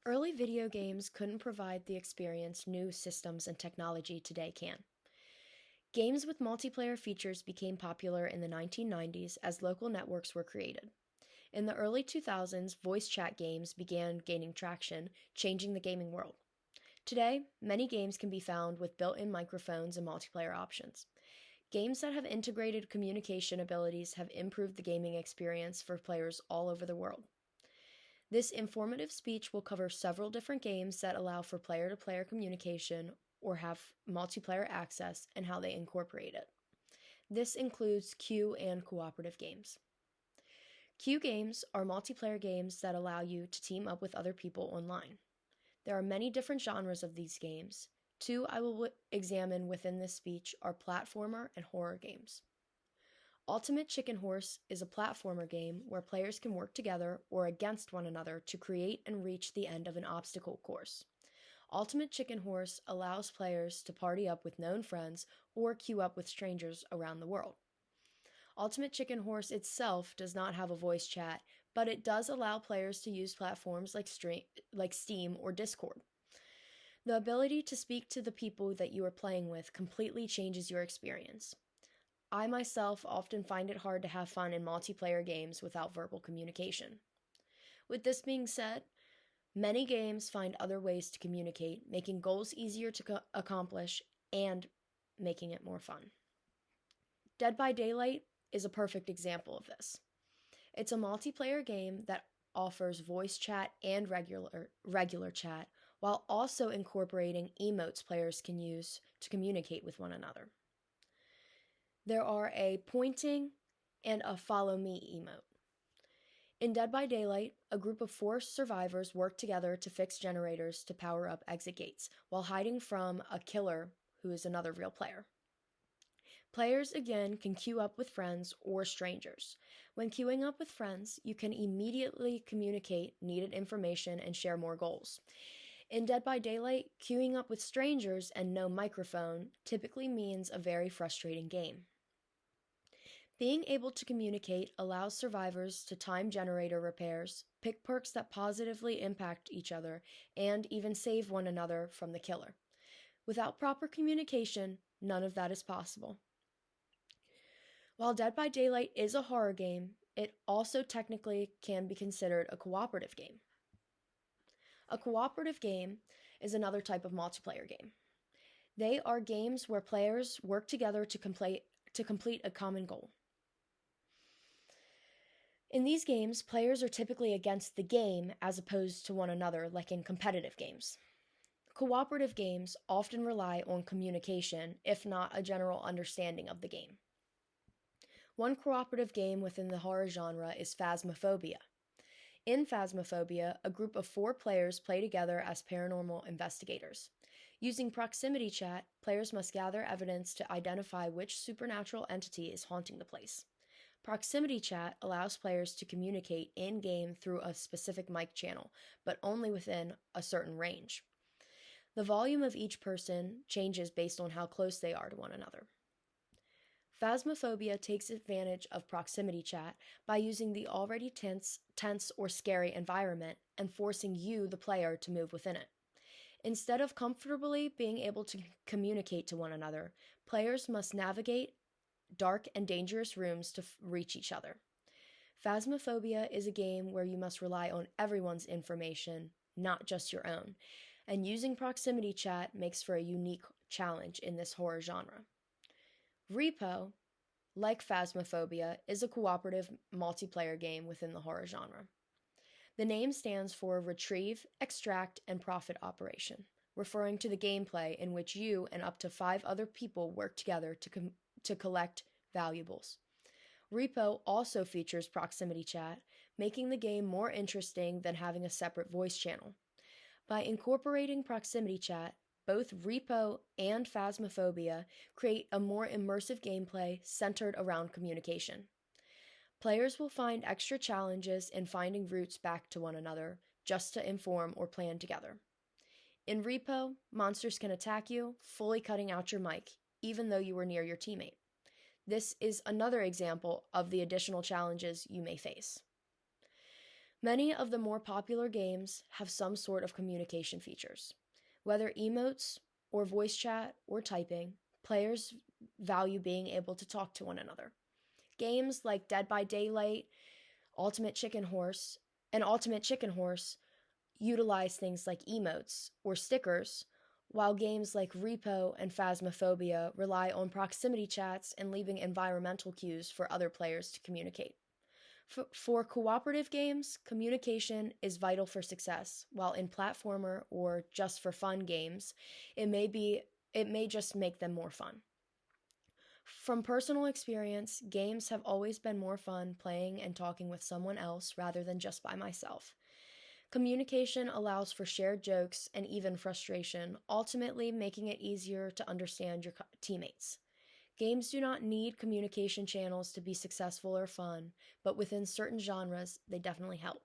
Early video games couldn't provide the experience new systems and technology today can. Games with multiplayer features became popular in the 1990s as local networks were created. In the early 2000s, voice chat games began gaining traction, changing the gaming world. Today, many games can be found with built-in microphones and multiplayer options. Games that have integrated communication abilities have improved the gaming experience for players all over the world. This informative speech will cover several different games that allow for player-to-player communication or have multiplayer access and how they incorporate it. This includes queue and cooperative games. Queue games are multiplayer games that allow you to team up with other people online. There are many different genres of these games. Two I will examine within this speech are platformer and horror games. Ultimate Chicken Horse is a platformer game where players can work together or against one another to create and reach the end of an obstacle course. Ultimate Chicken Horse allows players to party up with known friends or queue up with strangers around the world. Ultimate Chicken Horse itself does not have a voice chat, but it does allow players to use platforms like Steam or Discord. The ability to speak to the people that you are playing with completely changes your experience. I myself often find it hard to have fun in multiplayer games without verbal communication. With this being said, many games find other ways to communicate, making goals easier to accomplish and making it more fun. Dead by Daylight is a perfect example of this. It's a multiplayer game that offers voice chat and regular chat, while also incorporating emotes players can use to communicate with one another. There are a pointing and a follow me emote. In Dead by Daylight, a group of 4 survivors work together to fix generators to power up exit gates, while hiding from a killer who is another real player. Players, again, can queue up with friends or strangers. When queuing up with friends, you can immediately communicate needed information and share more goals. In Dead by Daylight, queuing up with strangers and no microphone typically means a very frustrating game. Being able to communicate allows survivors to time generator repairs, pick perks that positively impact each other, and even save one another from the killer. Without proper communication, none of that is possible. While Dead by Daylight is a horror game, it also technically can be considered a cooperative game. A cooperative game is another type of multiplayer game. They are games where players work together to complete a common goal. In these games, players are typically against the game as opposed to one another, like in competitive games. Cooperative games often rely on communication, if not a general understanding of the game. One cooperative game within the horror genre is Phasmophobia. In Phasmophobia, a group of 4 players play together as paranormal investigators. Using proximity chat, players must gather evidence to identify which supernatural entity is haunting the place. Proximity chat allows players to communicate in-game through a specific mic channel, but only within a certain range. The volume of each person changes based on how close they are to one another. Phasmophobia takes advantage of proximity chat by using the already tense or scary environment and forcing you, the player, to move within it. Instead of comfortably being able to communicate to one another, players must navigate dark and dangerous rooms to reach each other. Phasmophobia is a game where you must rely on everyone's information, not just your own, and using proximity chat makes for a unique challenge in this horror genre. Repo, like Phasmophobia, is a cooperative multiplayer game within the horror genre. The name stands for Retrieve, Extract, and Profit Operation, referring to the gameplay in which you and up to 5 other people work together to collect valuables. Repo also features proximity chat, making the game more interesting than having a separate voice channel. By incorporating proximity chat, both Repo and Phasmophobia create a more immersive gameplay centered around communication. Players will find extra challenges in finding routes back to one another just to inform or plan together. In Repo, monsters can attack you, fully cutting out your mic, even though you were near your teammate. This is another example of the additional challenges you may face. Many of the more popular games have some sort of communication features. Whether emotes or voice chat or typing, players value being able to talk to one another. Games like Dead by Daylight, Ultimate Chicken Horse, and Ultimate Chicken Horse utilize things like emotes or stickers, while games like Repo and Phasmophobia rely on proximity chats and leaving environmental cues for other players to communicate. For cooperative games, communication is vital for success, while in platformer or just for fun games, it may just make them more fun. From personal experience, games have always been more fun playing and talking with someone else rather than just by myself. Communication allows for shared jokes and even frustration, ultimately making it easier to understand your teammates. Games do not need communication channels to be successful or fun, but within certain genres, they definitely help.